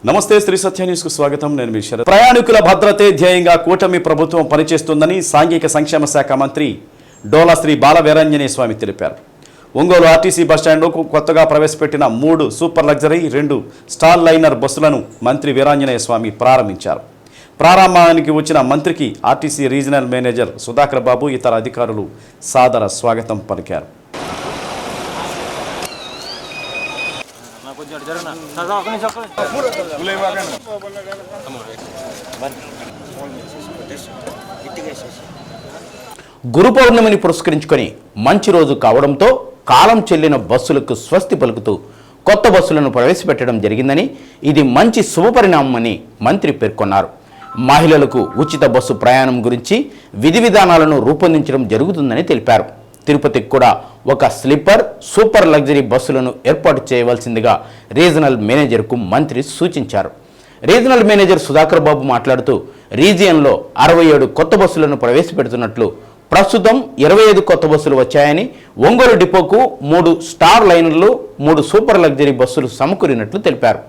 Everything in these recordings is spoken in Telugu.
నమస్తే శ్రీ సత్య న్యూస్ కు స్వాగతం. నేను మీ శరత్. ప్రయాణికుల భద్రతే ధ్యేయంగా కూటమి ప్రభుత్వం పనిచేస్తుందని సాంఘిక సంక్షేమ శాఖ మంత్రి డోలా శ్రీ బాల వీరాంజనేయ స్వామి తెలిపారు. ఒంగోలు ఆర్టీసీ బస్టాండ్లో కొత్తగా ప్రవేశపెట్టిన 3 సూపర్ లగ్జరీ 2 స్టార్ లైనర్ బస్సులను మంత్రి వీరాంజనేయ స్వామి ప్రారంభించారు. ప్రారంభానికి వచ్చిన మంత్రికి ఆర్టీసీ రీజనల్ మేనేజర్ సుధాకర్ బాబు ఇతర అధికారులు సాదర స్వాగతం పలికారు. గురు పౌర్ణమిని పురస్కరించుకొని మంచి రోజు కావడంతో కాలం చెల్లిన బస్సులకు స్వస్తి పలుకుతూ కొత్త బస్సులను ప్రవేశపెట్టడం జరిగిందని, ఇది మంచి శుభపరిణామమని మంత్రి పేర్కొన్నారు. మహిళలకు ఉచిత బస్సు ప్రయాణం గురించి విధి విధానాలను రూపొందించడం జరుగుతుందని తెలిపారు. తిరుపతికి కూడా ఒక స్లీపర్ సూపర్ లగ్జరీ బస్సులను ఏర్పాటు చేయవలసిందిగా రీజనల్ మేనేజర్కు మంత్రి సూచించారు. రీజనల్ మేనేజర్ సుధాకర్ బాబు మాట్లాడుతూ రీజియన్లో 67 కొత్త బస్సులను ప్రవేశపెడుతున్నట్లు, ప్రస్తుతం 25 కొత్త బస్సులు వచ్చాయని, ఒంగోలు డిపోకు 3 స్టార్ లైనర్లు 3 సూపర్ లగ్జరీ బస్సులు సమకూరినట్లు తెలిపారు.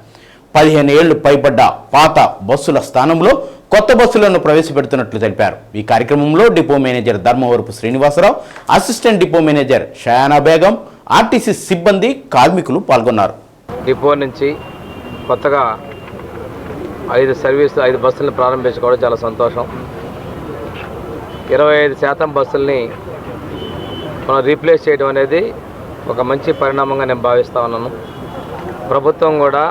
15 ఏళ్లు పైబడ్డ పాత బస్సుల స్థానంలో కొత్త బస్సులను ప్రవేశపెడుతున్నట్లు తెలిపారు. ఈ కార్యక్రమంలో depot manager Dharmavarapu Srinivasarao, assistant depot manager Shayana Begum, RTC సిబ్బంది, కార్మికులు పాల్గొన్నారు. డిపో నుంచి కొత్తగా 5 బస్సులను ప్రారంభించుకోవడం చాలా సంతోషం. 25% బస్సుల్ని మనం రీప్లేస్ చేయడం అనేది ఒక మంచి పరిణామంగా నేను భావిస్తూ ఉన్నాను. ప్రభుత్వం కూడా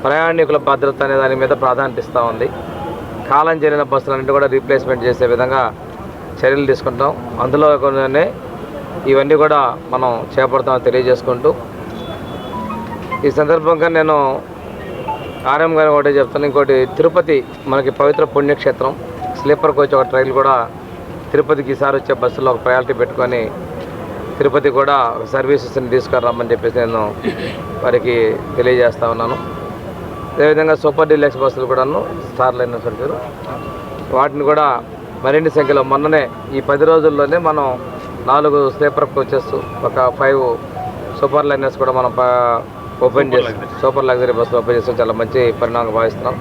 ప్రయాణికుల భద్రత అనే దాని మీద ప్రాధాన్యత ఇస్తూ ఉంది. కాలం చెల్లిన బస్సులన్నింటి కూడా రీప్లేస్మెంట్ చేసే విధంగా చర్యలు తీసుకుంటాం. అందులో కొన్ని ఇవన్నీ కూడా మనం చేపడతామని తెలియజేసుకుంటూ, ఈ సందర్భంగా నేను ఆర్ఎం గారిని ఒకటే చెప్తాను. ఇంకోటి, తిరుపతి మనకి పవిత్ర పుణ్యక్షేత్రం. స్లీపర్ కోచ్ ఒక ట్రైల్ కూడా తిరుపతికి ఈసారి వచ్చే బస్సులో ఒక ప్రయారిటీ పెట్టుకొని తిరుపతి కూడా ఒక సర్వీసెస్ని తీసుకురమ్మని చెప్పేసి నేను వారికి తెలియజేస్తా ఉన్నాను. అదేవిధంగా సూపర్ డీలక్స్ బస్సులు కూడాను స్టార్ లైనర్స్ అంటారు, వాటిని కూడా మరిన్ని సంఖ్యలో మొన్ననే ఈ 10 రోజుల్లోనే మనం 4 స్లీపర్ కోచెస్, ఒక 5 సూపర్ లైనర్స్ కూడా మనం ఓపెన్ చేసి సూపర్ లగ్జరీ బస్సులు ఓపెన్ చేస్తాం. చాలా మంచి పరిణామంగా భావిస్తున్నాం.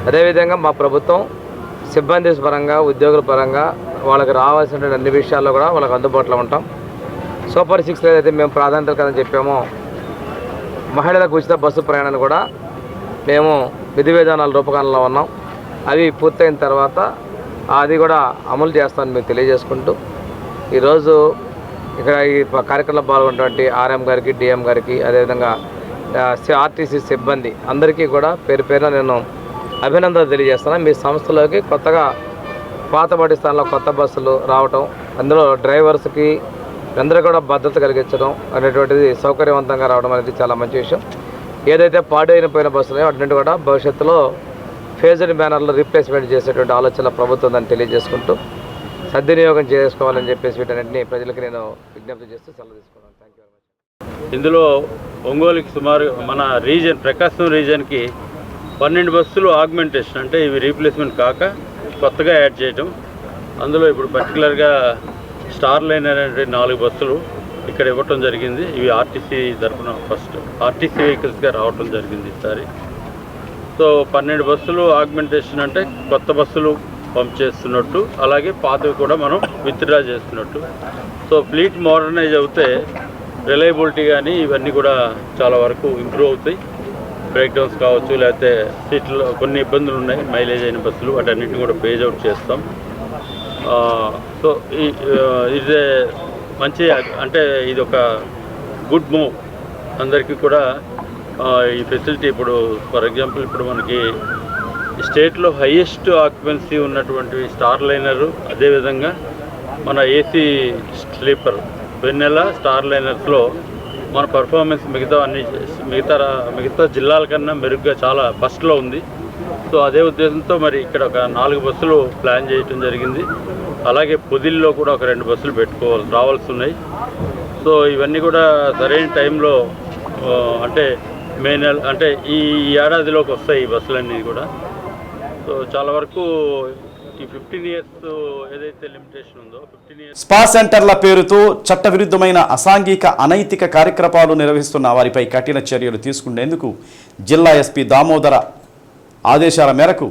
అదేవిధంగా మా ప్రభుత్వం సిబ్బంది పరంగా, ఉద్యోగుల పరంగా వాళ్ళకి రావాల్సిన అన్ని విషయాల్లో కూడా వాళ్ళకి అందుబాటులో ఉంటాం. సూపర్ 6 ఏదైతే మేము ప్రాధాన్యత కదని చెప్పామో, మహిళలకు ఉచిత బస్సు ప్రయాణాన్ని కూడా మేము విధి విధానాల రూపకల్పనలో ఉన్నాం. అవి పూర్తయిన తర్వాత అది కూడా అమలు చేస్తామని మేము తెలియజేసుకుంటూ, ఈరోజు ఇక్కడ ఈ కార్యక్రమంలో పాల్గొన్నటువంటి ఆర్ఎం గారికి, డిఎం గారికి, అదేవిధంగా ఆర్టీసీ సిబ్బంది అందరికీ కూడా పేరు పేరున నేను అభినందనలు తెలియజేస్తున్నాను. మీ సంస్థలోకి కొత్తగా పాతబడి స్థానంలో కొత్త బస్సులు రావటం, అందులో డ్రైవర్స్కి అందరూ కూడా భద్రత కలిగించడం అనేటువంటిది సౌకర్యవంతంగా రావడం అనేది చాలా మంచి విషయం. ఏదైతే పాడైపోయిన బస్సులు వాటిని కూడా భవిష్యత్తులో ఫేజ్డ్ మేనర్లో రీప్లేస్మెంట్ చేసేటువంటి ఆలోచన ప్రభుత్వం దాన్ని తెలియజేసుకుంటూ సద్వినియోగం చేసుకోవాలని చెప్పేసి వీటన్నింటినీ ప్రజలకు నేను విజ్ఞప్తి చేస్తూ సెలవు తీసుకున్నాను. Thank you very much. ఇందులో ఒంగోలుకి సుమారు మన ప్రకాశం రీజియన్కి 12 బస్సులు ఆగ్మెంటేషన్, అంటే ఇవి రీప్లేస్మెంట్ కాక కొత్తగా యాడ్ చేయటం. అందులో ఇప్పుడు పర్టికులర్గా స్టార్ లైనర్ అంటే 4 బస్సులు ఇక్కడ ఇవ్వటం జరిగింది. ఇవి ఆర్టీసీ తరఫున ఫస్ట్ ఆర్టీసీ వెహికల్స్గా రావటం జరిగింది ఈసారి. సో 12 బస్సులు ఆగ్మెంటేషన్ అంటే కొత్త బస్సులు పంప్ చేస్తున్నట్టు, అలాగే పాతవి కూడా మనం విత్డ్రా చేస్తున్నట్టు. సో ఫ్లీట్ మోడర్నైజ్ అవుతే రిలయబిలిటీ కానీ ఇవన్నీ కూడా చాలా వరకు ఇంప్రూవ్ అవుతాయి. బ్రేక్ డౌన్స్ కావచ్చు, లేకపోతే సీట్లో కొన్ని ఇబ్బందులు ఉన్నాయి మైలేజ్ అయిన బస్సులు, వాటన్నిటిని కూడా పేజ్ అవుట్ చేస్తాం. సో ఇదే మంచి, అంటే ఇది ఒక గుడ్ మూవ్. అందరికీ కూడా ఈ ఫెసిలిటీ ఇప్పుడు ఫర్ ఎగ్జాంపుల్ ఇప్పుడు మనకి స్టేట్లో హైయెస్ట్ ఆక్యుపెన్సీ ఉన్నటువంటి స్టార్ లైనరు, అదేవిధంగా మన ఏసీ స్లీపర్ వెన్నెల స్టార్ లైనర్స్లో మన పర్ఫార్మెన్స్ మిగతా జిల్లాల కన్నా మెరుగ్గా చాలా ఫస్ట్లో ఉంది. సో అదే ఉద్దేశంతో మరి ఇక్కడ ఒక 4 బస్సులు ప్లాన్ చేయటం జరిగింది. అలాగే పొదిల్లో కూడా ఒక 2 బస్సులు రావాల్సి ఉన్నాయి. సో ఇవన్నీ కూడా సరైన టైంలో, అంటే మే నెల, అంటే ఈ ఏడాదిలోకి వస్తాయి ఈ బస్సులన్నీ కూడా. సో చాలా వరకు ఈ 15 years ఏదైతే లిమిటేషన్ ఉందో 15 years స్పా సెంటర్ల పేరుతో చట్టవిరుద్ధమైన అసాంఘిక అనైతిక కార్యక్రమాలు నిర్వహిస్తున్న వారిపై కఠిన చర్యలు తీసుకునేందుకు జిల్లా ఎస్పీ దామోదర ఆదేశాల మేరకు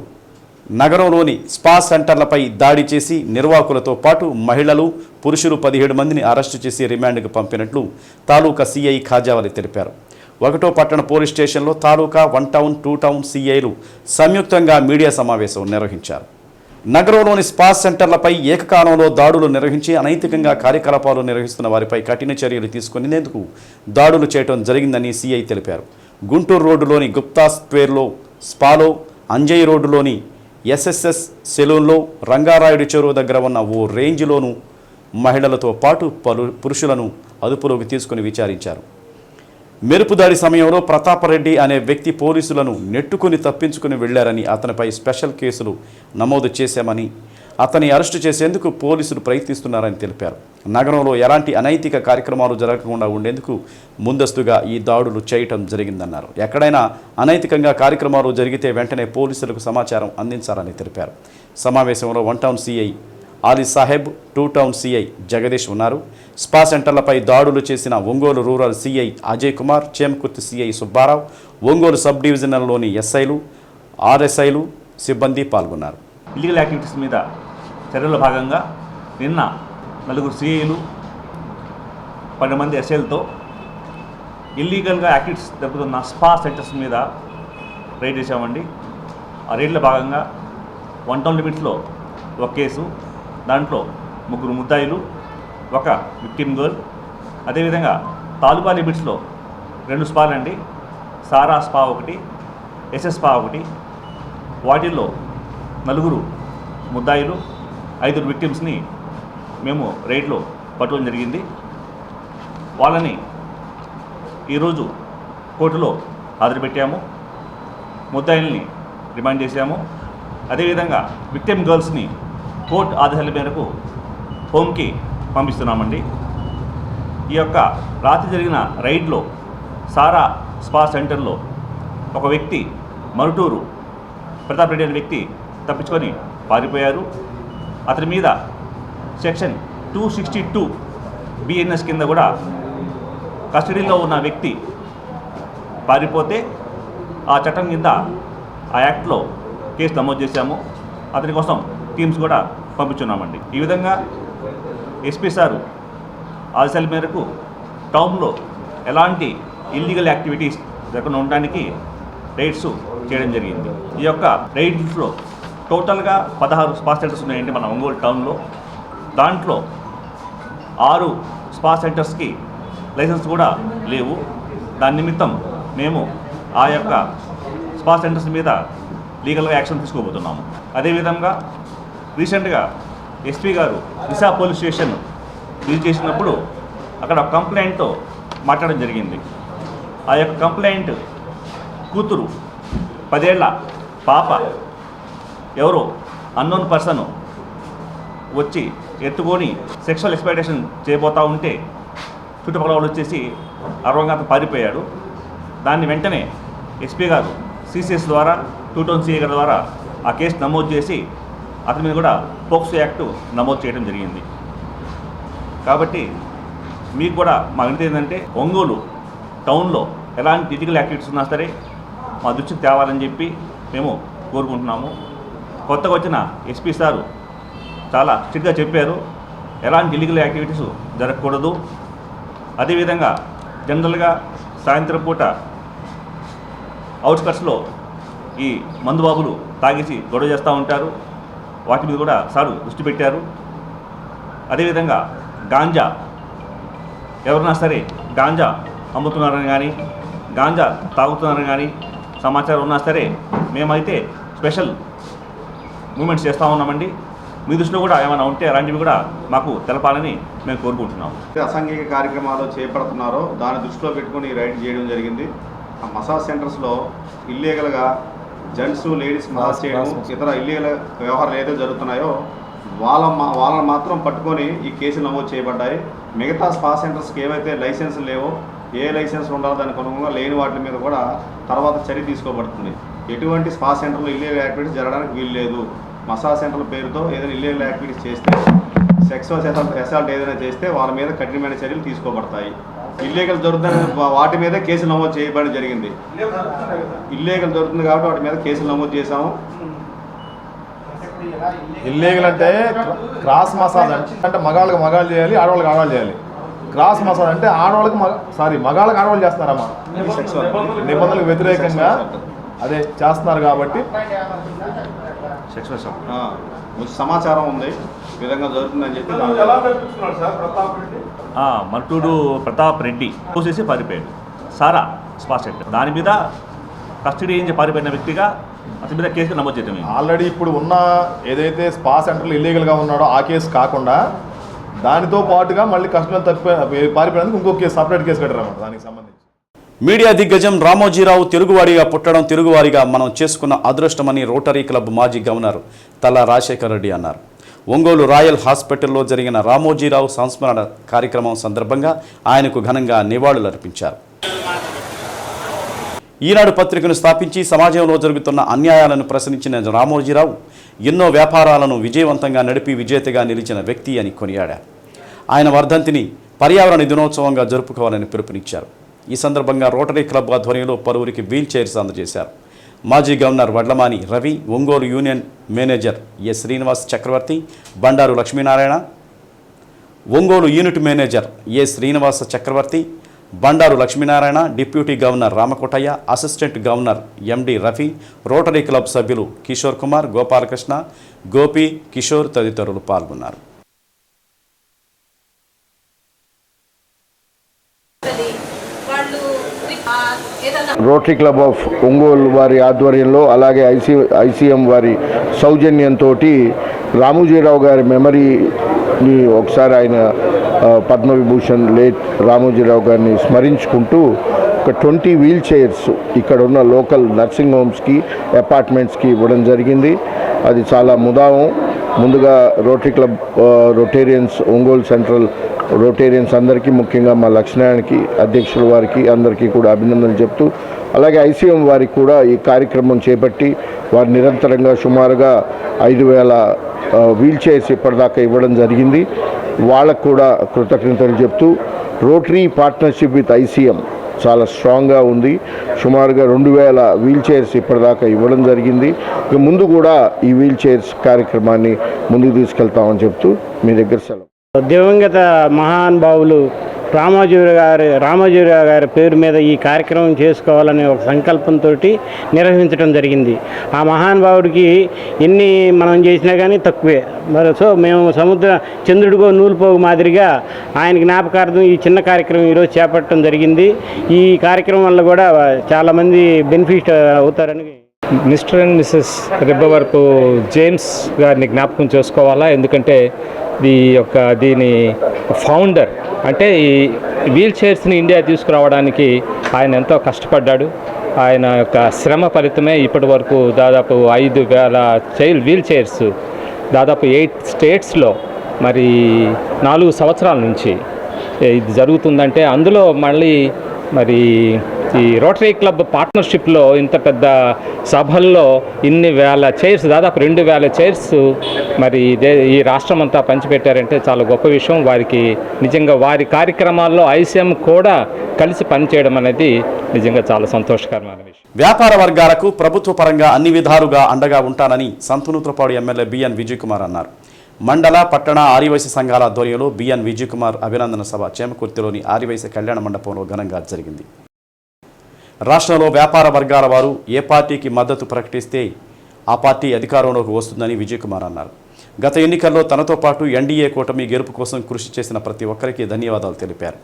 నగరంలోని స్పా సెంటర్లపై దాడి చేసి నిర్వాహకులతో పాటు మహిళలు పురుషులు 17 మందిని అరెస్టు చేసి రిమాండ్కు పంపినట్లు తాలూకా సిఐ ఖాజావలి తెలిపారు. 1వ పట్టణ పోలీస్ స్టేషన్లో తాలూకా 1 టౌన్ 2 టౌన్ సిఐలు సంయుక్తంగా మీడియా సమావేశం నిర్వహించారు. నగరంలోని స్పా సెంటర్లపై ఏకకాలంలో దాడులు నిర్వహించి అనైతికంగా కార్యకలాపాలు నిర్వహిస్తున్న వారిపై కఠిన చర్యలు తీసుకునేందుకు దాడులు చేయడం జరిగిందని సిఐ తెలిపారు. గుంటూరు రోడ్డులోని గుప్తా స్క్వేర్లో స్పాలో, అంజయ్ రోడ్డులోని ఎస్ఎస్ఎస్ సెలూన్లో, రంగారాయుడు చెరువు దగ్గర ఉన్న ఓ రేంజ్లోనూ మహిళలతో పాటు పురుషులను అదుపులోకి తీసుకుని విచారించారు. మెరుపుదాడి సమయంలో ప్రతాపరెడ్డి అనే వ్యక్తి పోలీసులను నెట్టుకుని తప్పించుకుని వెళ్లారని, అతనిపై స్పెషల్ కేసులు నమోదు చేశామని, అతన్ని అరెస్టు చేసేందుకు పోలీసులు ప్రయత్నిస్తున్నారని తెలిపారు. నగరంలో ఎలాంటి అనైతిక కార్యక్రమాలు జరగకుండా ఉండేందుకు ముందస్తుగా ఈ దాడులు చేయటం జరిగిందన్నారు. ఎక్కడైనా అనైతికంగా కార్యక్రమాలు జరిగితే వెంటనే పోలీసులకు సమాచారం అందించాలని తెలిపారు. సమావేశంలో 1 town CI Ali Saheb, 2 town CI Jagadish ఉన్నారు. స్పా సెంటర్లపై దాడులు చేసిన Ongole rural CI Ajay Kumar, Chimakurthi CI Subbarao, Ongole sub డివిజనల్లోని ఎస్ఐలు, ఆర్ఎస్ఐలు సిబ్బంది పాల్గొన్నారు. ఇల్లీగల్ యాక్టివిటీస్ మీద చర్యల భాగంగా నిన్న 4 సిఐలు 12 మంది ఎస్ఐలతో ఇల్లీగల్గా యాక్టివిటీస్ జరుగుతున్న స్పా సెంటర్స్ మీద రైడ్ చేశామండి. ఆ రైడ్లో భాగంగా 1 టౌన్ లిమిట్స్లో ఒక కేసు, దాంట్లో 3 ముద్దాయిలు, 1 విక్టిమ్ గర్ల్. అదేవిధంగా తాలూకా లిమిట్స్లో 2 స్పాలు అండి, సారా స్పా ఒకటి, ఎస్ఎస్ స్పా ఒకటి. వాటిల్లో 4 ముద్దాయిలు, 5 విక్టిమ్స్ని మేము రైడ్లో పట్టడం జరిగింది. వాళ్ళని ఈరోజు కోర్టులో హాజరుపెట్టాము, ముద్దాయిల్ని రిమాండ్ చేశాము. అదేవిధంగా విక్టిమ్ గర్ల్స్ని కోర్టు ఆదేశాల మేరకు హోమ్కి పంపిస్తున్నామండి. ఈ యొక్క రాత్రి జరిగిన రైడ్లో సారా స్పా సెంటర్లో ఒక వ్యక్తి మరుటూరు ప్రతాప్ రెడ్డి అనే వ్యక్తి తప్పించుకొని పారిపోయారు. అతని మీద సెక్షన్ 262 బిఎన్ఎస్ కింద కూడా కస్టడీలో ఉన్న వ్యక్తి పారిపోతే ఆ చట్టం కింద ఆ యాక్ట్లో కేసు నమోదు చేశాము. అతని కోసం టీమ్స్ కూడా పంపించున్నామండి. ఈ విధంగా ఎస్పీ సారు ఆదేశాల మేరకు టౌన్లో ఎలాంటి ఇల్లీగల్ యాక్టివిటీస్ జరగకుండా ఉండడానికి రైడ్స్ చేయడం జరిగింది. ఈ యొక్క రైడ్స్లో టోటల్గా 16 స్పా సెంటర్స్ ఉన్నాయండి మన ఒంగోలు టౌన్లో. దాంట్లో 6 స్పా సెంటర్స్కి లైసెన్స్ కూడా లేవు. దాని నిమిత్తం మేము ఆ యొక్క స్పా సెంటర్స్ మీద లీగల్గా యాక్షన్ తీసుకోబోతున్నాము. అదేవిధంగా రీసెంట్గా ఎస్పీ గారు దిశా పోలీస్ స్టేషన్ విజిట్ చేసినప్పుడు అక్కడ ఒక కంప్లైంట్తో మాట్లాడడం జరిగింది. ఆ యొక్క కంప్లైంట్ కూతురు 10 ఏళ్ల పాప ఎవరో అన్నోన్ పర్సన్ వచ్చి ఎత్తుకొని సెక్షువల్ ఎక్స్ప్లాయిటేషన్ చేయబోతూ ఉంటే చుట్టుపక్కల వాళ్ళు వచ్చేసి అరవంగా పారిపోయాడు. దాన్ని వెంటనే ఎస్పీ గారు సిసిఎస్ ద్వారా 2 టౌన్ సిఐ గారి ద్వారా ఆ కేసు నమోదు చేసి అతని మీద కూడా పోక్సో యాక్టు నమోదు చేయడం జరిగింది. కాబట్టి మీకు కూడా మా వినతి ఏంటంటే ఒంగోలు టౌన్లో ఎలాంటి ఇల్లీగల్ యాక్టివిటీస్ ఉన్నా సరే మా దృష్టికి తేవాలని చెప్పి మేము కోరుకుంటున్నాము. కొత్తగా వచ్చిన ఎస్పీ సారు చాలా స్ట్రిక్ట్గా చెప్పారు, ఎలాంటి ఇల్లీగల్ యాక్టివిటీస్ జరగకూడదు. అదేవిధంగా జనరల్గా సాయంత్రం పూట అవుట్స్కట్స్లో ఈ మందుబాబులు తాగేసి గొడవ చేస్తూ ఉంటారు. వాటి మీద కూడా సారు దృష్టి పెట్టారు. అదేవిధంగా గాంజా ఎవరైనా సరే గాంజా అమ్ముతున్నారని కానీ గాంజా తాగుతున్నారని కానీ సమాచారం ఉన్నా సరే మేమైతే స్పెషల్ మూమెంట్స్ చేస్తూ ఉన్నామండి. మీ దృష్టిలో కూడా ఏమైనా ఉంటే అలాంటివి కూడా మాకు తెలపాలని మేము కోరుకుంటున్నాము. అసాంఘిక కార్యక్రమాలు చేపడుతున్నారో దాన్ని దృష్టిలో పెట్టుకుని రైడ్ చేయడం జరిగింది. ఆ మసాజ్ సెంటర్స్లో ఇల్లీగల్గా జెంట్స్ లేడీస్ మసాజ్ చేయడం, ఇతర ఇల్లీగల్ వ్యవహారాలు ఏదైతే జరుగుతున్నాయో వాళ్ళని మాత్రం పట్టుకొని ఈ కేసులు నమోదు చేయబడ్డాయి. మిగతా స్పా సెంటర్స్కి ఏవైతే లైసెన్స్ లేవో, ఏ లైసెన్స్ ఉండాలో దానికి అనుగుణంగా లేని వాటి మీద కూడా తర్వాత చర్య తీసుకోబడుతుంది. ఎటువంటి స్పా సెంటర్లో ఇల్లీగల్ యాక్టివిటీస్ జరగడానికి వీలు లేదు. మసాజ్ సెంటర్ల పేరుతో ఏదైనా ఇల్లీగల్ యాక్టివిటీస్ చేస్తే, సెక్సువల్ అసాల్ట్ ఏదైనా చేస్తే వాళ్ళ మీద కఠినమైన చర్యలు తీసుకోబడతాయి. ఇల్లీగల్ జరుగుతున్న వాటి మీద కేసులు నమోదు చేయబడడం జరిగింది. ఇల్లీగల్ జరుగుతుంది కాబట్టి వాటి మీద కేసులు నమోదు చేశాము. ఇల్లీగల్ అంటే క్రాస్ మసాజ్ అంటే మగాళ్ళకి మగాళ్ళు చేయాలి, ఆడవాళ్ళకి ఆడవాళ్ళు చేయాలి. క్రాస్ మసాజ్ అంటే ఆడవాళ్ళకి మగాళ్ళకి ఆడవాళ్ళు చేస్తున్నారమ్మా. నిబంధనలకు వ్యతిరేకంగా అదే చేస్తున్నారు కాబట్టి సమాచారం ఉంది, ఈ విధంగా జరుగుతుందని చెప్పి మల్టూరు ప్రతాప్ రెడ్డి చూసేసి పారిపోయాడు. సారా స్పా సెంటర్ దాని మీద కస్టడీ నుంచి పారిపోయిన వ్యక్తిగా అతని మీద కేసు నమోదు చేయడం. ఆల్రెడీ ఇప్పుడు ఉన్న ఏదైతే స్పా సెంటర్లు ఇల్లీగల్గా ఉన్నాడో ఆ కేసు కాకుండా దానితో పాటుగా మళ్ళీ కస్టమర్ పారిపోయినందుకు ఇంకో కేసు సపరేట్ కేసు కట్టారన్నమాట. దానికి సంబంధించి మీడియా దిగ్గజం రామోజీరావు తెలుగువాడిగా పుట్టడం తెలుగువారిగా మనం చేసుకున్న అదృష్టమని రోటరీ క్లబ్ మాజీ గవర్నర్ తల్లా రాజశేఖర రెడ్డి అన్నారు. ఒంగోలు రాయల్ హాస్పిటల్లో జరిగిన రామోజీరావు సంస్మరణ కార్యక్రమం సందర్భంగా ఆయనకు ఘనంగా నివాళులర్పించారు. ఈనాడు పత్రికను స్థాపించి సమాజంలో జరుగుతున్న అన్యాయాలను ప్రశ్నించిన రామోజీరావు ఎన్నో వ్యాపారాలను విజయవంతంగా నడిపి విజేతగా నిలిచిన వ్యక్తి అని కొనియాడారు. ఆయన వర్ధంతిని పర్యావరణ దినోత్సవంగా జరుపుకోవాలని పిలుపునిచ్చారు. ఈ సందర్భంగా రోటరీ క్లబ్ ఆధ్వర్యంలో పలువురికి వీల్ చైర్స్ అందజేశారు. మాజీ governor Vadlamani Ravi, Ongole union manager A Srinivas Chakravarthi, Bandaru Lakshminarayana, Ongole unit manager A Srinivasa Chakravarthi, Bandaru Lakshminarayana, deputy governor Ramakotaiah, assistant governor MD Rafi, rotary club సభ్యులు కిషోర్ కుమార్, గోపాలకృష్ణ, గోపి, కిషోర్ తదితరులు పాల్గొన్నారు. రోటరీ క్లబ్ ఆఫ్ ఒంగోలు వారి ఆధ్వర్యంలో అలాగే ఐసీఎం వారి సౌజన్యంతో రామోజీరావు గారి మెమరీని ఒకసారి ఆయన పద్మవిభూషణ్ లేట్ రామోజీరావు గారిని స్మరించుకుంటూ ఒక 20 వీల్ చైర్స్ ఇక్కడ ఉన్న లోకల్ నర్సింగ్ హోమ్స్కి అపార్ట్మెంట్స్కి ఇవ్వడం జరిగింది. అది చాలా ముదావం. ముందుగా rotary club Rotarians Ongole central Rotarians అందరికీ, ముఖ్యంగా మా లక్ష్మణానికి అధ్యక్షుల వారికి అందరికీ కూడా అభినందనలు చెప్తూ, అలాగే ఐసీఎం వారికి కూడా ఈ కార్యక్రమం చేపట్టి వారు నిరంతరంగా సుమారుగా 5,000 వీల్ చైర్స్ ఇప్పటిదాకా ఇవ్వడం జరిగింది. వాళ్ళకు కూడా కృతజ్ఞతలు చెప్తూ, రోటరీ పార్ట్నర్షిప్ విత్ ఐసీఎం చాలా స్ట్రాంగ్గా ఉంది. సుమారుగా 2,000 వీల్ చైర్స్ ఇప్పటిదాకా ఇవ్వడం జరిగింది. ఇక ముందు కూడా ఈ వీల్ చైర్స్ కార్యక్రమాన్ని ముందుకు తీసుకెళ్తామని చెప్తూ మీ దగ్గర సెలవు. దివంగత మహానుభావులు రామోజీరావు గారి పేరు మీద ఈ కార్యక్రమం చేసుకోవాలనే ఒక సంకల్పంతో నిర్వహించడం జరిగింది. ఆ మహానుభావుడికి ఎన్ని మనం చేసినా కానీ తక్కువే. మరి మేము చంద్రుడిగో నూలుపోగు మాదిరిగా ఆయన జ్ఞాపకార్థం ఈ చిన్న కార్యక్రమం ఈరోజు చేపట్టడం జరిగింది. ఈ కార్యక్రమం వల్ల కూడా చాలామంది బెనిఫిట్ అవుతారని. మిస్టర్ అండ్ మిస్సెస్ రెబ్బవరపు జేమ్స్ గారిని జ్ఞాపకం చేసుకోవాలా, ఎందుకంటే దీని ఫౌండర్ అంటే ఈ వీల్ చైర్స్ని ఇండియా తీసుకురావడానికి ఆయన ఎంతో కష్టపడ్డాడు. ఆయన యొక్క శ్రమ ఫలితమే ఇప్పటి వరకు దాదాపు 5,000 వీల్ చైర్స్ దాదాపు 8 స్టేట్స్లో మరి 4 సంవత్సరాల నుంచి ఇది జరుగుతుందంటే, అందులో మళ్ళీ మరి ఈ రోటరీ క్లబ్ పార్ట్నర్షిప్లో ఇంత పెద్ద సభల్లో ఇన్ని వేల చైర్స్, దాదాపు 2,000 చైర్స్ మరి ఈ రాష్ట్రం అంతా పంచిపెట్టారంటే చాలా గొప్ప విషయం. వారికి నిజంగా వారి కార్యక్రమాల్లో ఐసీఎం కూడా కలిసి పనిచేయడం అనేది నిజంగా చాలా సంతోషకరమైన విషయం. వ్యాపార వర్గాలకు ప్రభుత్వ పరంగా అన్ని విధాలుగా అండగా ఉంటానని సంతనూతలపాడు ఎమ్మెల్యే బిఎన్ విజయ్ కుమార్ అన్నారు. మండల, పట్టణ ఆర్యవైశ్య సంఘాల ఆధ్వర్యంలో బిఎన్ విజయ్ కుమార్ అభినందన సభ చేమకుర్తిలోని ఆర్యవైశ్య కళ్యాణ మండపంలో ఘనంగా జరిగింది. రాష్ట్రంలో వ్యాపార వర్గాల వారు ఏ పార్టీకి మద్దతు ప్రకటిస్తే ఆ పార్టీ అధికారంలోకి వస్తుందని విజయ్ కుమార్ అన్నారు. గత ఎన్నికల్లో తనతో పాటు ఎన్డీఏ కూటమి గెలుపు కోసం కృషి చేసిన ప్రతి ఒక్కరికి ధన్యవాదాలు తెలిపారు.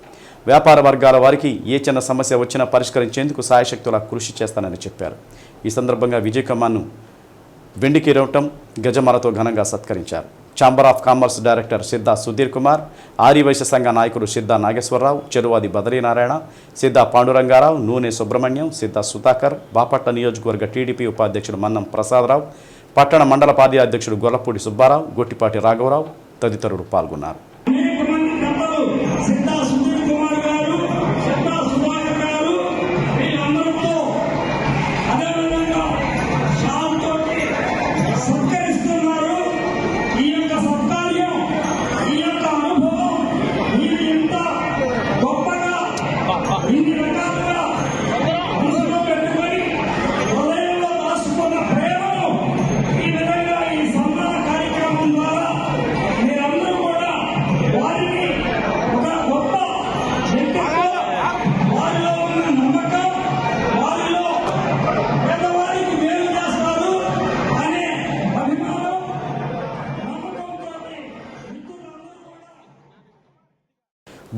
వ్యాపార వర్గాల వారికి ఏ చిన్న సమస్య వచ్చినా పరిష్కరించేందుకు సాయశక్తులా కృషి చేస్తానని చెప్పారు. ఈ సందర్భంగా విజయ్ కుమార్ను వెండి కిరీటం, గజమాలతో ఘనంగా సత్కరించారు. Chamber of commerce director Siddha Sudheer Kumar, Aryavaisya సంఘ నాయకులు సిద్ధా నాగేశ్వరరావు, చెరువాది బదరీనారాయణ, సిద్ధా పాండురంగారావు, నూనె సుబ్రహ్మణ్యం, సిద్ధా సుధాకర్, బాపట్ల నియోజకవర్గ టీడీపీ ఉపాధ్యక్షుడు మన్నం ప్రసాదరావు, పట్టణ మండల పార్టీ అధ్యక్షుడు గొల్లపూడి సుబ్బారావు, గొట్టిపాటి రాఘవరావు తదితరులు పాల్గొన్నారు. సత్కరిస్తున్నారు.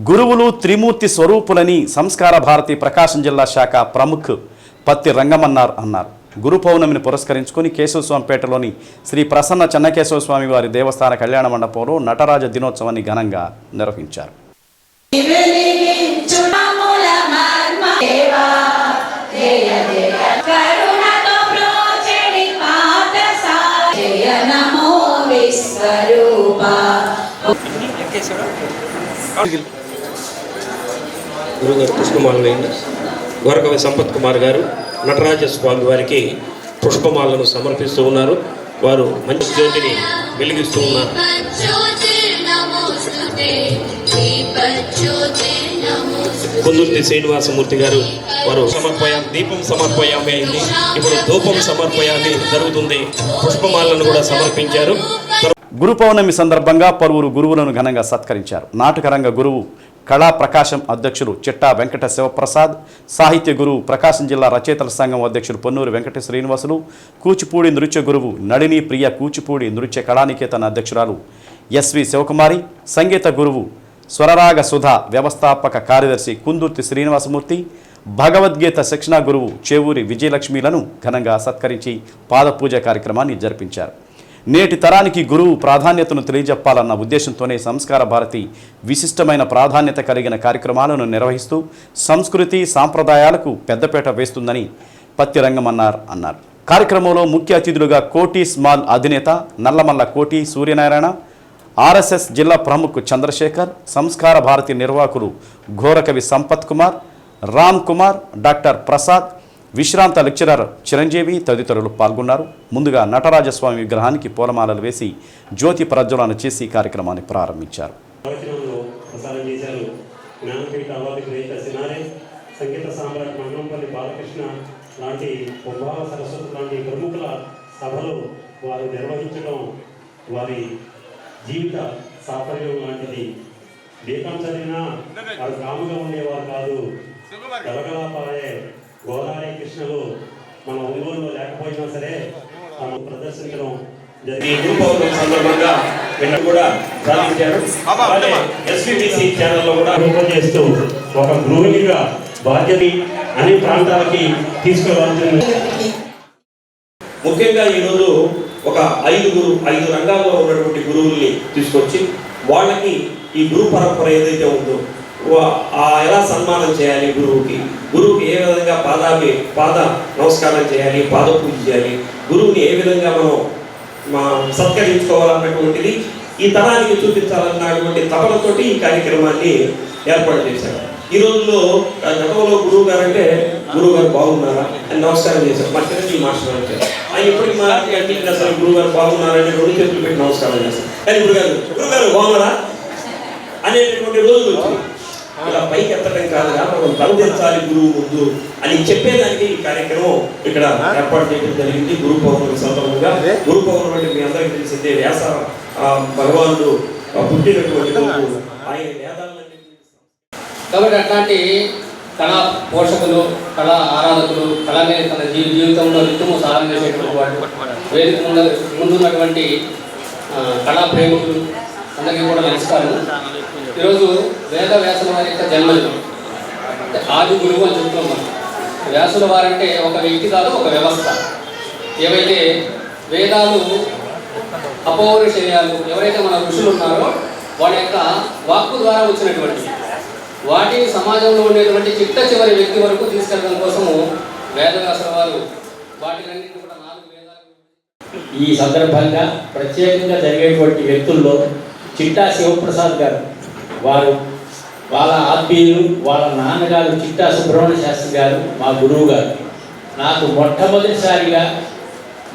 గురువులు త్రిమూర్తి స్వరూపులని సంస్కార భారతి ప్రకాశం జిల్లా శాఖ ప్రముఖ్ పత్తి రంగమన్నార్ అన్నారు. గురు పౌర్ణమిని పురస్కరించుకుని కేశవస్వామిపేటలోని శ్రీ ప్రసన్న చెన్నకేశవ స్వామి వారి దేవస్థాన కళ్యాణ మండపంలో నటరాజ దినోత్సవాన్ని ఘనంగా నిర్వహించారు. గురుగారు పుష్పమాలను గోరకవి సంపత్ కుమార్ గారు నటరాజ స్వామి వారికి పుష్పమాలను సమర్పిస్తూ ఉన్నారు. వారు మంచి జ్యోతిని వెలిగిస్తూ ఉన్నారు. కుందుర్తి శ్రీనివాసమూర్తి గారు వారు దీపం సమర్పయామి అయింది. ఇప్పుడు ధూపం సమర్పయామి జరుగుతుంది. పుష్పమాలను కూడా సమర్పించారు. గురు పౌర్ణమి సందర్భంగా పలువురు గురువులను ఘనంగా సత్కరించారు. నాటకరంగ గురువు కళా ప్రకాశం అధ్యక్షులు చిట్టా వెంకట శివప్రసాద్, సాహిత్య గురువు ప్రకాశం జిల్లా రచయితల సంఘం అధ్యక్షులు పొన్నూరు వెంకట శ్రీనివాసులు, కూచిపూడి నృత్య గురువు నళిని ప్రియ, కూచిపూడి నృత్య కళానికేతన అధ్యక్షురాలు ఎస్వి శివకుమారి, సంగీత గురువు స్వరరాగ సుధా, వ్యవస్థాపక కార్యదర్శి కుందుర్తి శ్రీనివాసమూర్తి, భగవద్గీత శిక్షణ గురువు చేవూరి విజయలక్ష్మిలను ఘనంగా సత్కరించి పాదపూజ కార్యక్రమాన్ని జరిపించారు. నేటి తరానికి గురువు ప్రాధాన్యతను తెలియజెప్పాలన్న ఉద్దేశంతోనే సంస్కార భారతి విశిష్టమైన ప్రాధాన్యత కలిగిన కార్యక్రమాలను నిర్వహిస్తూ సంస్కృతి సాంప్రదాయాలకు పెద్దపీట వేస్తుందని పత్తి రంగమన్నార్ అన్నారు. కార్యక్రమంలో ముఖ్య అతిథులుగా కోటి స్మాల్ అధినేత నల్లమల్ల కోటి సూర్యనారాయణ, ఆర్ఎస్ఎస్ జిల్లా ప్రముఖ్ చంద్రశేఖర్, సంస్కార భారతి నిర్వాహకులు ఘోరకవి సంపత్ కుమార్, రామ్ కుమార్, డాక్టర్ ప్రసాద్, విశ్రాంత లెక్చరర్ చిరంజీవి తదితరులు పాల్గొన్నారు. ముందుగా నటరాజస్వామి విగ్రహానికి పూలమాలలు వేసి జ్యోతి ప్రజ్వలన చేసి కార్యక్రమాన్ని ప్రారంభించారు. సంగీత సామ్రాట్ మంగంపల్లి బాలకృష్ణ లాంటి పొంబాల సరస్వతి లాంటి ప్రముఖుల సభలు వారు నిర్వహించడం వారి జీవిత సాఫల్యం లాంటిది. దీపం చదివినా వారు కాముగా ఉండేవారు కాదు. గలగలాపాయే గోదావరి కృష్ణలు మన ఒంగోలులో లేకపోయినా సరే తాను ప్రదర్శించడం జరిగింది. సందర్భంగా కూడా సాధించారు. ఎస్విబిసి ఛానల్లో కూడా చేస్తూ ఒక గృహిణిగా బాధ్యత అన్ని ప్రాంతాలకి తీసుకురావాల్సింది. ముఖ్యంగా ఈరోజు ఒక 5 రంగాల్లో ఉన్నటువంటి గురువుల్ని తీసుకొచ్చి వాళ్ళకి ఈ గురు పరంపర ఏదైతే ఉందో ఎలా సన్మానం చేయాలి, గురువుకి ఏ విధంగా పాద నమస్కారం చేయాలి, పాద పూజ చేయాలి, గురువుని ఏ విధంగా మనం సత్కరించుకోవాలన్నటువంటిది ఈ తరానికి చూపించాలన్నటువంటి తపనతోటి ఈ కార్యక్రమాన్ని ఏర్పాటు చేశారు. ఈ రోజుల్లో గతంలో గురువు గారు అంటే గురువు గారు బాగున్నారా అని నమస్కారం చేశారు. మా చిరంజీవి మాస్టర్ అంటే ఆయన ఇప్పటికి మా అసలు గురువు గారు బాగున్నారని 2 చేతులు పెట్టి నమస్కారం చేస్తారు. కానీ గురువు గారు బాగున్నారా అనేటటువంటి రోజులు వచ్చాయి. ఇలా పైకి ఎత్తడం కాదుగా మనం తలదించాలి గురువు ముందు అని చెప్పేదానికి ఈ కార్యక్రమం ఇక్కడ ఏర్పాటు చేయడం జరిగింది. గురు పౌర్ణమి సందర్భంగా. గురు పౌర్ణమి అంటే మీ అందరికీ తెలిసిందే వ్యాస భగవానుడు పుట్టినటువంటి రోజు. ఆయన వేదాలన్నీ కాబట్టి అట్లాంటి కళా పోషకులు, కళా ఆరాధకులు, కళనే తన జీవితంలో నిత్యము సాధన చేసేటువంటి వాళ్ళు, వేదిక ముందున్నటువంటి కళా ప్రేమికులు అందరికీ కూడా నమస్కారం. ఈరోజు వేద వ్యాసుల వారి యొక్క జన్మదినం, ఆది గురువు అని చెప్తున్నాం. వ్యాసుల వారంటే ఒక వ్యక్తి కాదు, ఒక వ్యవస్థ. ఏవైతే వేదాలు అపౌరుషేయాలు ఎవరైతే మన ఋషులు ఉన్నారో వాళ్ళ యొక్క వాక్కు ద్వారా వచ్చినటువంటి వాటిని సమాజంలో ఉండేటువంటి చిట్ట చివరి వ్యక్తి వరకు తీసుకెళ్ళడం కోసము వేదవ్యాసుల వారు వాటిలన్నింటినీ కూడా 4 వేదాలు. ఈ సందర్భంగా ప్రత్యేకంగా జరిగేటువంటి వ్యక్తుల్లో చిట్టా శివప్రసాద్ గారు, వారు వాళ్ళ ఆత్మీయులు, వాళ్ళ నాన్నగారు చిట్టా సుబ్రహ్మణ్య శాస్త్రి గారు మా గురువు గారు. నాకు మొట్టమొదటిసారిగా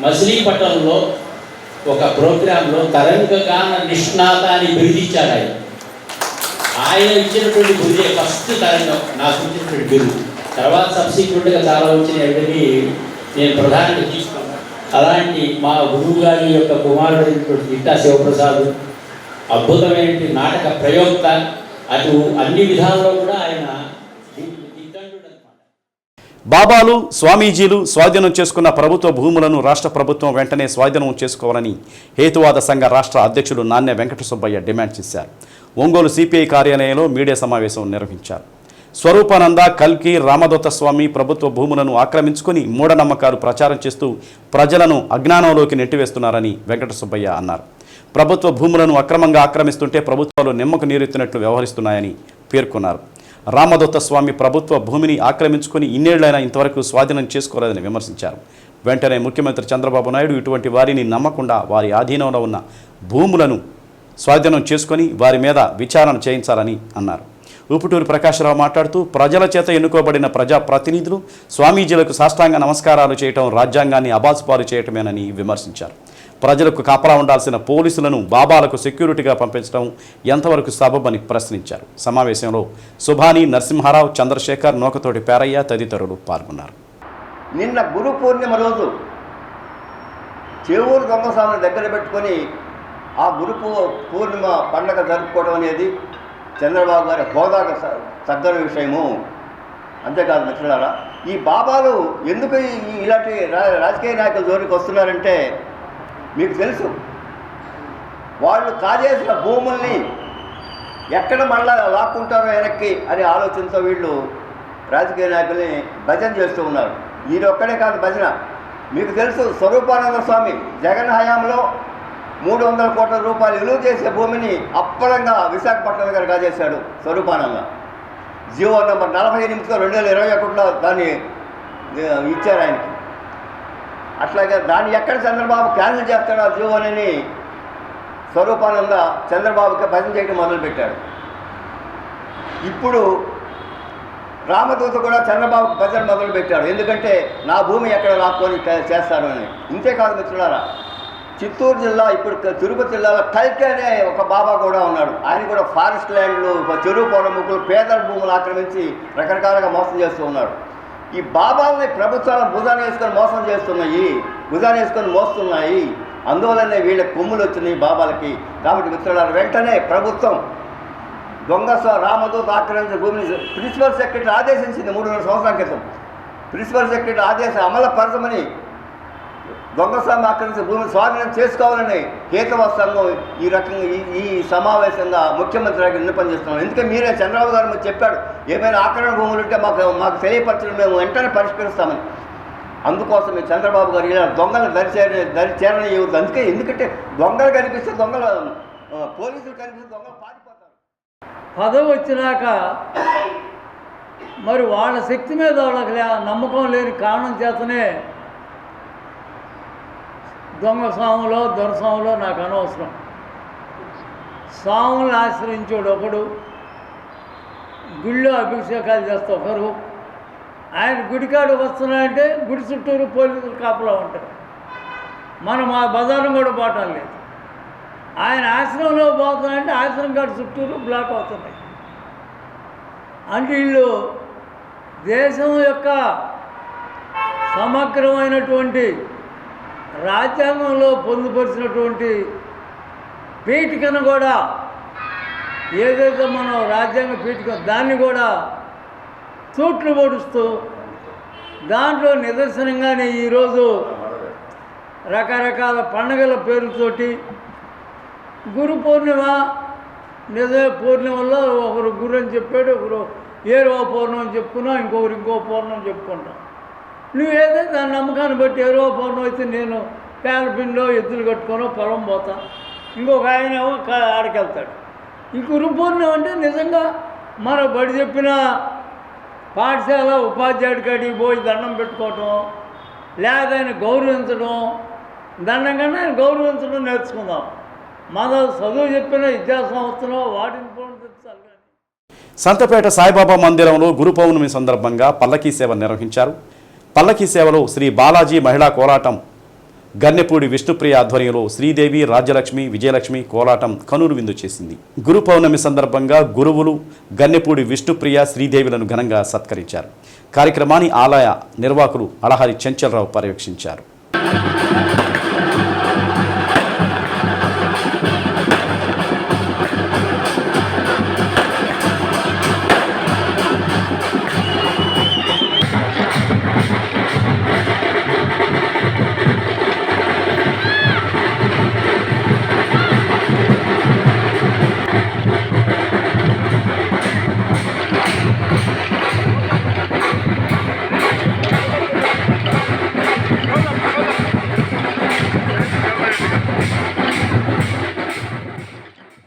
మచిలీపట్నంలో ఒక ప్రోగ్రాంలో తరంగగాన నిష్ణాత అని బిరుదిచ్చారు. ఆయన ఇచ్చినటువంటి బిరుదే ఫస్ట్ తరంగం నాకు ఇచ్చినటువంటి బిరుదు. తర్వాత సబ్సిక్వెంట్గా చాలా వచ్చినాయి. అవన్నీ నేను ప్రధానంగా తీసుకున్నాను. అలాంటి మా గురువు గారి యొక్క కుమారుడైనటువంటి చిట్టా శివప్రసాద్ అద్భుతమైన నాటక ప్రయోక్త. అటు అన్ని విధాల్లో కూడా ఆయన బాబాలు స్వామీజీలు స్వాధీనం చేసుకున్న ప్రభుత్వ భూములను రాష్ట్ర ప్రభుత్వం వెంటనే స్వాధీనం చేసుకోవాలని హేతువాద సంఘ రాష్ట్ర అధ్యక్షుడు నాన్య వెంకట సుబ్బయ్య డిమాండ్ చేశారు. ఒంగోలు సిపిఐ కార్యాలయంలో మీడియా సమావేశం నిర్వహించారు. స్వరూపానంద, కల్కి, రామదత్త స్వామి ప్రభుత్వ భూములను ఆక్రమించుకొని మూఢనమ్మకాలు ప్రచారం చేస్తూ ప్రజలను అజ్ఞానంలోకి నెట్టివేస్తున్నారని వెంకట సుబ్బయ్య అన్నారు. ప్రభుత్వ భూములను అక్రమంగా ఆక్రమిస్తుంటే ప్రభుత్వాలు నిమ్మకు నీరెత్తినట్లు వ్యవహరిస్తున్నాయని పేర్కొన్నారు. రామదత్త స్వామి ప్రభుత్వ భూమిని ఆక్రమించుకొని ఇన్నేళ్లైనా ఇంతవరకు స్వాధీనం చేసుకోలేదని విమర్శించారు. వెంటనే ముఖ్యమంత్రి చంద్రబాబు నాయుడు ఇటువంటి వారిని నమ్మకుండా వారి ఆధీనంలో ఉన్న భూములను స్వాధీనం చేసుకొని వారి మీద విచారణ చేయించాలని అన్నారు. ఊపుటూరి ప్రకాశరావు మాట్లాడుతూ ప్రజల చేత ఎన్నుకోబడిన ప్రజాప్రతినిధులు స్వామీజీలకు సాష్టాంగ నమస్కారాలు చేయటం రాజ్యాంగాన్ని అబాసుపాలు చేయటమేనని విమర్శించారు. ప్రజలకు కాపలా ఉండాల్సిన పోలీసులను బాబాలకు సెక్యూరిటీగా పంపించడం ఎంతవరకు సబబని ప్రశ్నించారు. సమావేశంలో సుభాని, నరసింహారావు, చంద్రశేఖర్, నోకతోటి పేరయ్య తదితరులు పాల్గొన్నారు. నిన్న గురు పూర్ణిమ రోజు చేవూరు దొంగస్వామిని దగ్గర పెట్టుకొని ఆ గురు పూర్ణిమ పండగ జరుపుకోవడం అనేది చంద్రబాబు గారి హోదాకు తగ్గని విషయము. అంతేకాదు మిత్రులారా, ఈ బాబాలు ఎందుకు ఇలాంటి రాజకీయ నాయకుల జోలికి వస్తున్నారంటే మీకు తెలుసు. వాళ్ళు కాజేసిన భూముల్ని ఎక్కడ మళ్ళా లాక్కుంటారో వెనక్కి అనే ఆలోచనతో వీళ్ళు రాజకీయ నాయకుల్ని భజన చేస్తూ ఉన్నారు. ఈయనొక్కడే కాదు భజన. మీకు తెలుసు, స్వరూపానంద స్వామి జగన్ హయాంలో 300 కోట్ల రూపాయలు విలువ చేసే భూమిని అప్పలంగా విశాఖపట్నం దగ్గర కాజేశాడు స్వరూపానంద. జీవో నెంబర్ 48 2021లో దాన్ని ఇచ్చారు ఆయనకి. అట్లాగే దాన్ని ఎక్కడ చంద్రబాబు క్యాన్సిల్ చేస్తాడో ఆ జీవోని స్వరూపానంద చంద్రబాబుకి భజన చేయడం మొదలుపెట్టాడు. ఇప్పుడు రామదూత కూడా చంద్రబాబుకి భజన మొదలుపెట్టాడు. ఎందుకంటే నా భూమి ఎక్కడ లాక్కొని చేస్తారు అని. ఇంతేకాదు మిత్రులారా, చిత్తూరు జిల్లా, ఇప్పుడు తిరుపతి జిల్లాలో కల్కి అనే ఒక బాబా కూడా ఉన్నాడు. ఆయన కూడా ఫారెస్ట్ ల్యాండ్లు, చెరువు పొరముకులు, పేదల భూములు ఆక్రమించి రకరకాలుగా మోసం చేస్తూ ఉన్నాడు. ఈ బాబాల్ని ప్రభుత్వాలను భుజాన్ని వేసుకొని మోసం చేస్తున్నాయి, భుజాన్ని వేసుకొని మోస్తున్నాయి. అందువల్లనే వీళ్ళ కొమ్ములు వచ్చినాయి బాబాలకి. కాబట్టి మిత్రులారా, వెంటనే ప్రభుత్వం రామదూత ఆక్రమించిన భూమిని ప్రిన్సిపల్ సెక్రటరీ ఆదేశించింది 300 సంవత్సరాల క్రితం. ప్రిన్సిపల్ సెక్రటరీ ఆదేశం అమలుపరచమని దొంగస్వామి ఆక్రమించిన భూమిని స్వాధీనం చేసుకోవాలని హేతువాద సంఘం ఈ రకంగా ఈ సమావేశంగా ముఖ్యమంత్రి గారికి విన్నపం చేస్తున్నాం. ఎందుకంటే మీరే చంద్రబాబు గారు మీరు చెప్పాడు, ఏమైనా ఆక్రమణ భూములు ఉంటే మాకు తెలియపరచడం మేము వెంటనే పరిష్కరిస్తామని. అందుకోసం చంద్రబాబు గారు ఇలా దొంగలు దరి చేరనివ్వద్దు. ఎందుకంటే దొంగలు కనిపిస్తే పోలీసులు కనిపిస్తే దొంగలు పారిపోతారు. పదవి వచ్చినాక మరి వాళ్ళ శక్తి మీద వాళ్ళకి నమ్మకం లేని కారణం చేతనే దొంగ స్వాములో దొరస్వాములో నాకు అనవసరం. స్వాములను ఆశ్రయించాడు ఒకడు, గుళ్ళో అభిషేకాలు చేస్తే ఒకరు. ఆయన గుడికాడు వస్తున్నాయంటే గుడి చుట్టూరు పోలీసులు కాపలా ఉంటారు. మనం ఆ బజారం కూడా పోవటం లేదు. ఆయన ఆశ్రమంలో పోతున్నాయంటే ఆశ్రమం కాడు చుట్టూరు బ్లాక్ అవుతున్నాయి. అంటే వీళ్ళు దేశం యొక్క సమగ్రమైనటువంటి రాజ్యాంగంలో పొందుపరిచినటువంటి పీఠికను కూడా, ఏదైతే మనం రాజ్యాంగ పీఠిక దాన్ని కూడా తూట్లు పొడుస్తూ దాంట్లో నిదర్శనంగానే ఈరోజు రకరకాల పండుగల పేరుతోటి గురు పూర్ణిమ, నిజమే పూర్ణిమలో ఒకరు గురు అని చెప్పాడు, ఒకరు ఏరో పౌర్ణం అని చెప్పుకున్నాం, ఇంకొకరు ఇంకో పౌర్ణం చెప్పుకుంటాం. నువ్వేదో దాని నమ్మకాన్ని బట్టి ఏరో పౌర్ణం అయితే నేను పేలపిండిలో ఎద్దులు కట్టుకొని పొలం పోతా, ఇంకొక ఆయన ఏమో ఆడకెళ్తాడు. ఈ గురు పూర్ణిమ అంటే నిజంగా మన బడి చెప్పిన పాఠశాల ఉపాధ్యాయుడి కాడికి పోయి దండం పెట్టుకోవటం, లేదా ఆయన గౌరవించడం, దండం కన్నా ఆయన గౌరవించడం నేర్చుకుందాం. మన చదువు చెప్పిన విద్యా సంస్థలో వాటిని పోషించాలి. సంతపేట సాయిబాబా మందిరంలో గురు పౌర్ణమి సందర్భంగా పల్లకీ సేవ నిర్వహించారు. పల్లకీ సేవలో శ్రీ బాలాజీ మహిళా కోలాటం గన్నెపూడి విష్ణుప్రియ ఆధ్వర్యంలో శ్రీదేవి, రాజ్యలక్ష్మి, విజయలక్ష్మి కోలాటం కనురు విందు చేసింది. గురు పౌర్ణమి సందర్భంగా గురువులు గన్నెపూడి విష్ణుప్రియ, శ్రీదేవిలను ఘనంగా సత్కరించారు. కార్యక్రమాన్ని ఆలయ నిర్వాహకులు అళహరి చెంచలరావు పర్యవేక్షించారు.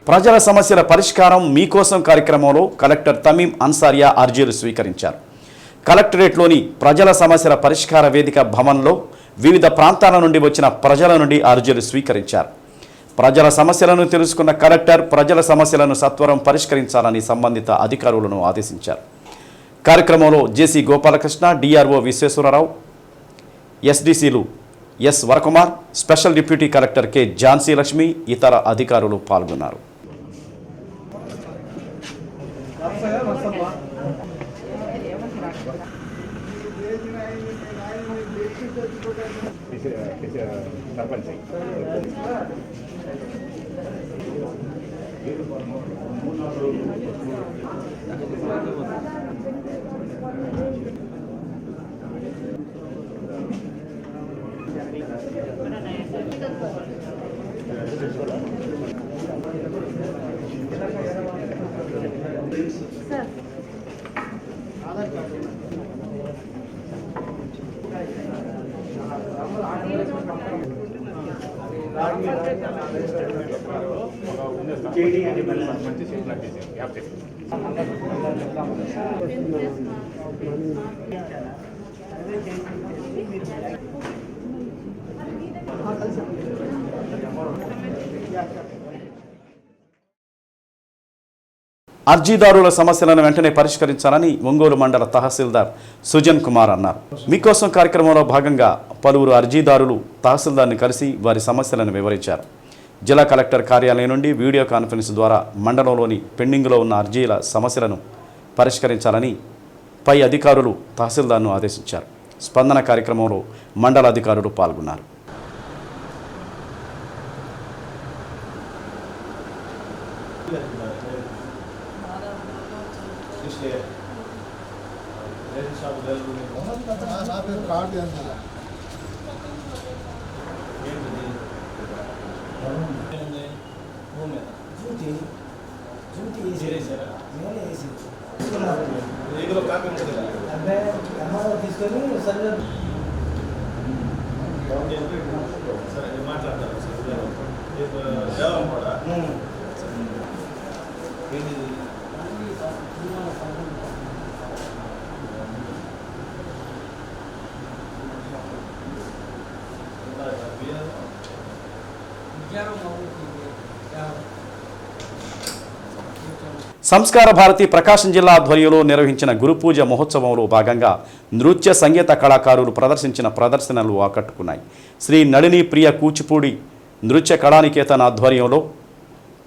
ప్రజల సమస్యల పరిష్కారం మీకోసం కార్యక్రమంలో కలెక్టర్ తమీం అన్సారియా అర్జీలు స్వీకరించారు. కలెక్టరేట్లోని ప్రజల సమస్యల పరిష్కార వేదిక భవన్లో వివిధ ప్రాంతాల నుండి వచ్చిన ప్రజల నుండి అర్జీలు స్వీకరించారు. ప్రజల సమస్యలను తెలుసుకున్న కలెక్టర్ ప్రజల సమస్యలను సత్వరం పరిష్కరించాలని సంబంధిత అధికారులను ఆదేశించారు. కార్యక్రమంలో జేసీ గోపాలకృష్ణ, డిఆర్ఓ విశ్వేశ్వరరావు, ఎస్డీసీలు S Varakumar, special deputy collector K Jhansi Lakshmi, ఇతర అధికారులు పాల్గొన్నారు. అర్జీదారుల సమస్యలను వెంటనే పరిష్కరించాలని ఒంగోలు మండల తహసీల్దార్ సుజన్ కుమార్ అన్నారు. మీకోసం కార్యక్రమంలో భాగంగా పలువురు అర్జీదారులు తహసీల్దార్ని కలిసి వారి సమస్యలను వివరించారు. జిల్లా కలెక్టర్ కార్యాలయం నుండి వీడియో కాన్ఫరెన్స్ ద్వారా మండలంలోని పెండింగ్లో ఉన్న అర్జీల సమస్యలను పరిష్కరించాలని పై అధికారులు తహసీల్దార్ను ఆదేశించారు. స్పందన కార్యక్రమంలో మండల అధికారులు పాల్గొన్నారు. సంస్కార భారతి ప్రకాశం జిల్లా ఆధ్వర్యంలో నిర్వహించిన గురుపూజ మహోత్సవంలో భాగంగా నృత్య సంగీత కళాకారులు ప్రదర్శించిన ప్రదర్శనలు ఆకట్టుకున్నాయి. శ్రీ నళిని ప్రియ కూచిపూడి నృత్య కళానికేతన్ ఆధ్వర్యంలో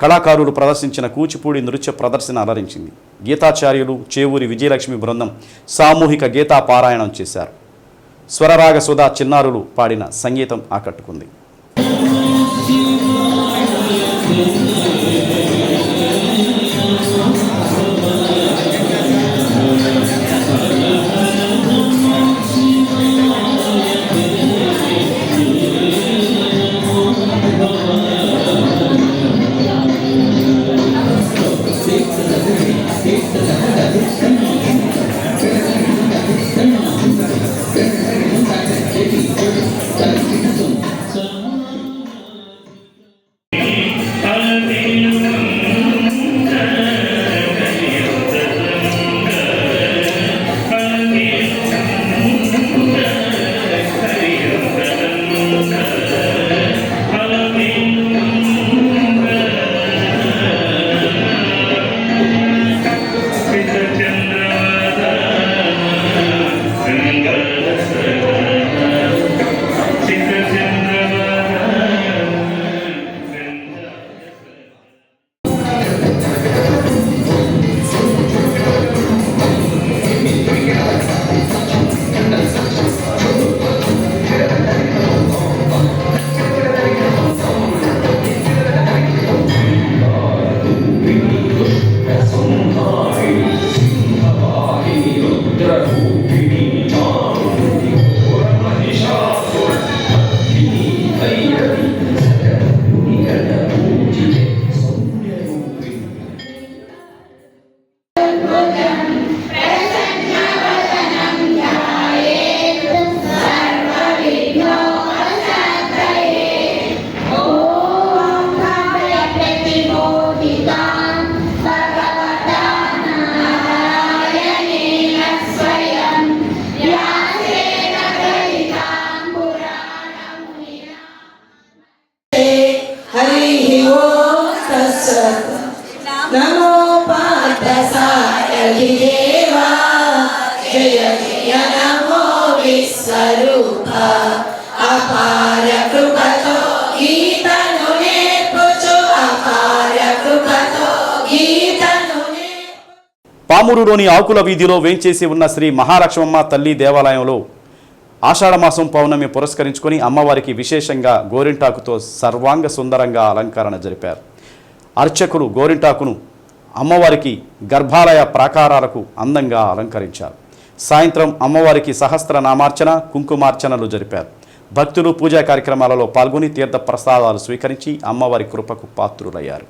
కళాకారులు ప్రదర్శించిన కూచిపూడి నృత్య ప్రదర్శన అలరించింది. గీతాచార్యులు చేవూరి విజయలక్ష్మి బృందం సామూహిక గీతా పారాయణం చేశారు. స్వరరాగ సుధా చిన్నారులు పాడిన సంగీతం ఆకట్టుకుంది. Oh, हरिः ओम तत्सत् नमो पार्थसारथिदेवा जय जय नमो विश्वरूपा अपार कृपतो गीतनु नेर्पुचु अपार कृपतो गीतनु పామూరులోని ఆకుల వీధిలో వేంచేసి ఉన్న శ్రీ మహాలక్ష్మమ్మ తల్లి దేవాలయంలో ఆషాఢమాసం పౌర్ణమి పురస్కరించుకొని అమ్మవారికి విశేషంగా గోరింటాకుతో సర్వాంగ సుందరంగా అలంకరణ జరిపారు. అర్చకులు గోరింటాకును అమ్మవారికి గర్భాలయ ప్రాకారాలకు అందంగా అలంకరించారు. సాయంత్రం అమ్మవారికి సహస్రనామార్చన కుంకుమార్చనలు జరిపారు. భక్తులు పూజా కార్యక్రమాలలో పాల్గొని తీర్థ ప్రసాదాలు స్వీకరించి అమ్మవారి కృపకు పాత్రులయ్యారు.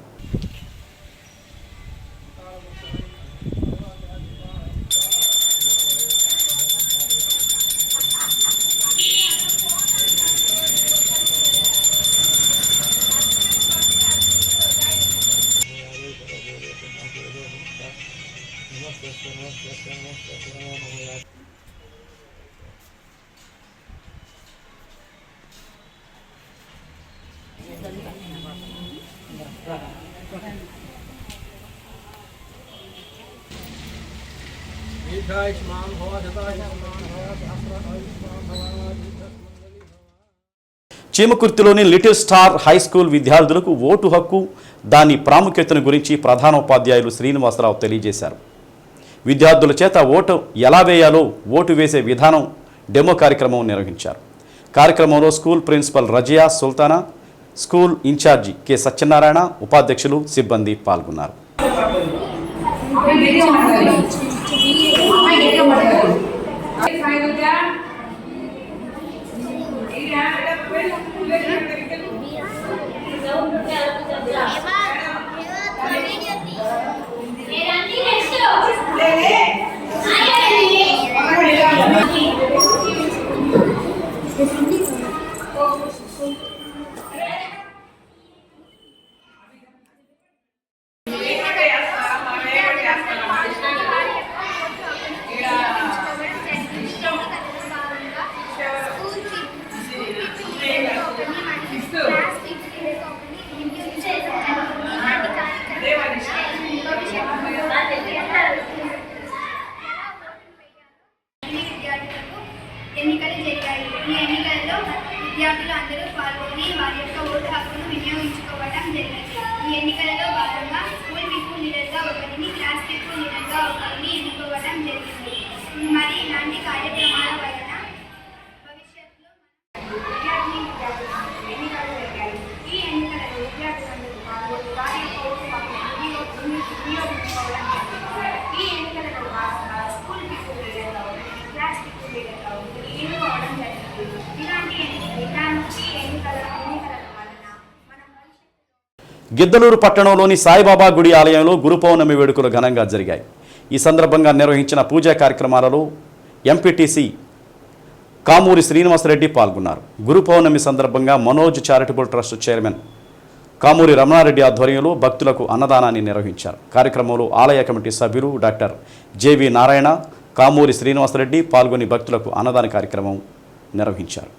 చీమకుర్తిలోని లిటిల్ స్టార్ హై స్కూల్ విద్యార్థులకు ఓటు హక్కు దాని ప్రాముఖ్యతను గురించి ప్రధానోపాధ్యాయులు శ్రీనివాసరావు తెలియజేశారు. విద్యార్థుల చేత ఓటు ఎలా వేయాలో ఓటు వేసే విధానం డెమో కార్యక్రమం నిర్వహించారు. కార్యక్రమంలో school principal Razia Sultana, school incharge K Satyanarayana, ఉపాధ్యక్షులు, సిబ్బంది పాల్గొన్నారు. ఎన్నికలు జరిగాయి. ఈ ఎన్నికల్లో విద్యార్థులు అందరూ పాల్గొని వారి యొక్క ఓటు హక్కును వినియోగించుకోవడం జరిగింది. ఈ ఎన్నికలలో భాగంగా స్కూల్ పిప్పు లీడర్గా ఒకరిని, క్లాస్ పిప్పు లీడర్గా ఒకరిని ఎన్నుకోవడం జరిగింది. మరి ఇలాంటి కార్యక్రమాల వలన భవిష్యత్తులో ఎన్నికలు జరిగాయి. ఈ ఎన్నికలలో విద్యార్థులందరూ పాల్గొని వారి యొక్క ఓటు హక్కును వినియోగించుకోవడం జరిగింది. ఈ ఎన్నికలలో భాగంగా స్కూల్ పిప్పు లీడర్గా ఒకరిని, క్లాస్ పిప్పు లీడర్గా ఒకరిని ఎన్నుకోవడం జరిగింది. ఇలాంటి ఎన్నికల వలన గిద్దలూరు పట్టణంలోని సాయిబాబా గుడి ఆలయంలో గురు పౌర్ణమి వేడుకలు ఘనంగా జరిగాయి. ఈ సందర్భంగా నిర్వహించిన పూజా కార్యక్రమాలలో ఎంపీటీసీ కామూరి శ్రీనివాసరెడ్డి పాల్గొన్నారు. గురు పౌర్ణమి సందర్భంగా Manoj charitable trust chairman Kamuri Ramana Reddy ఆధ్వర్యంలో భక్తులకు అన్నదానాన్ని నిర్వహించారు. కార్యక్రమంలో ఆలయ కమిటీ సభ్యులు డాక్టర్ జేవి నారాయణ, కామూరి శ్రీనివాసరెడ్డి పాల్గొని భక్తులకు అన్నదాన కార్యక్రమం నిర్వహించారు.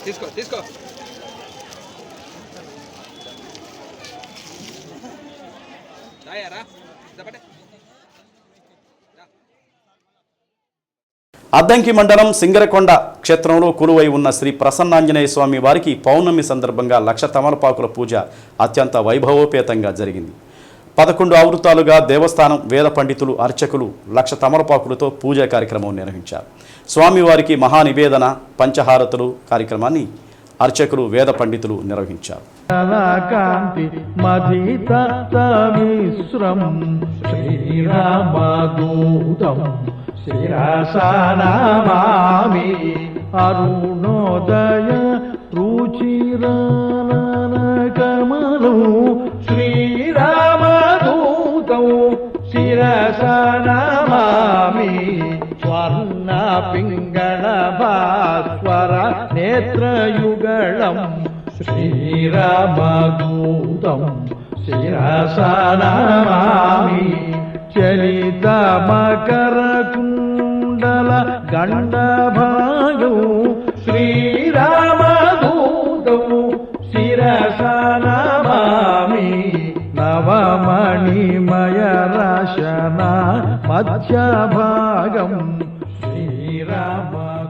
తీసుకో తీసుకో అద్దంకి మండలం సింగరకొండ క్షేత్రంలో కొలువై ఉన్న శ్రీ ప్రసన్నాంజనేయ స్వామి వారికి పౌర్ణమి సందర్భంగా 1,00,000 తమలపాకుల పూజ అత్యంత వైభవోపేతంగా జరిగింది. 11 ఆవృతాలుగా దేవస్థానం వేద పండితులు అర్చకులు 1,00,000 తమలపాకులతో పూజా కార్యక్రమం నిర్వహించారు. స్వామివారికి మహానివేదన పంచహారతులు కార్యక్రమాన్ని అర్చకులు వేద పండితులు నిర్వహించారు. అరుణోదయ రుచిరకమలు శ్రీరామదూతం శిరసనమామి స్వర్ణ పింగళ భాస్వర నేత్రయుగళం శ్రీరామదూతం శిరసనమామి చలిత మకర కుండల గండభాగం శ్రీరామదూతము శిరసనమామి నవమణిమయ రశన మధ్యభాగం శ్రీరామదూతం.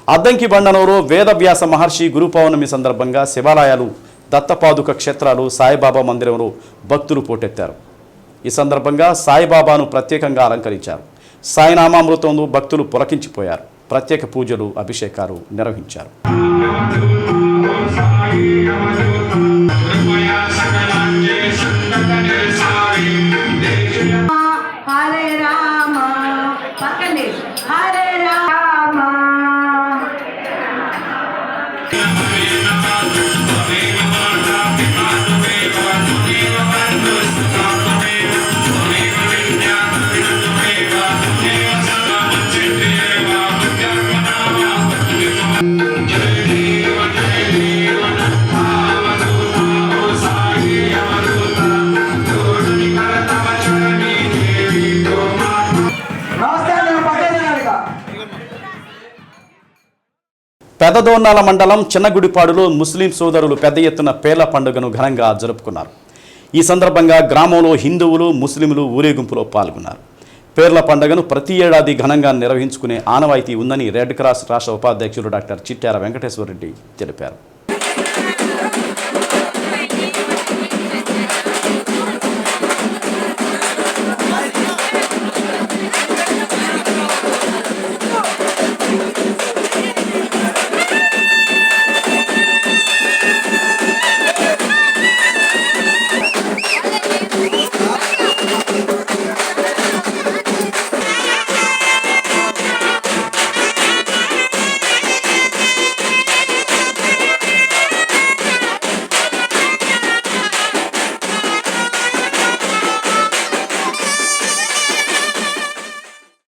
అద్దంకి బండనూరు వేదవ్యాస మహర్షి గురు పౌర్ణమి సందర్భంగా శివాలయాలు దత్తపాదుక క్షేత్రాలు సాయిబాబా మందిరంలో భక్తులు పోటెత్తారు. ఈ సందర్భంగా సాయిబాబాను ప్రత్యేకంగా అలంకరించారు. సాయినామామృతంలో భక్తులు పులకించిపోయారు. ప్రత్యేక పూజలు అభిషేకాలు నిర్వహించారు. హరే రామ పక్కనే హరే రామ పెదదోర్నాల మండలం చిన్నగుడిపాడులో ముస్లిం సోదరులు పెద్ద ఎత్తున పేర్ల పండుగను ఘనంగా జరుపుకున్నారు. ఈ సందర్భంగా గ్రామంలో హిందువులు ముస్లింలు ఊరేగింపులో పాల్గొన్నారు. పేర్ల పండుగను ప్రతి ఏడాది ఘనంగా నిర్వహించుకునే ఆనవాయితీ ఉందని రెడ్ క్రాస్ రాష్ట్ర ఉపాధ్యక్షులు డాక్టర్ చిట్యాల వెంకటేశ్వరరెడ్డి తెలిపారు.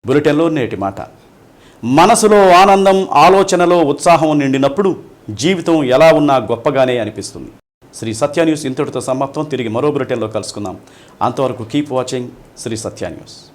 బులెటిన్లో నేటి మాట. మనసులో ఆనందం ఆలోచనలో ఉత్సాహం నిండినప్పుడు జీవితం ఎలా ఉన్నా గొప్పగానే అనిపిస్తుంది. శ్రీ సత్య న్యూస్ ఇంతటితో సమాప్తం. తిరిగి మరో బులెటిన్లో కలుసుకుందాం. అంతవరకు కీప్ వాచింగ్ శ్రీ సత్య న్యూస్.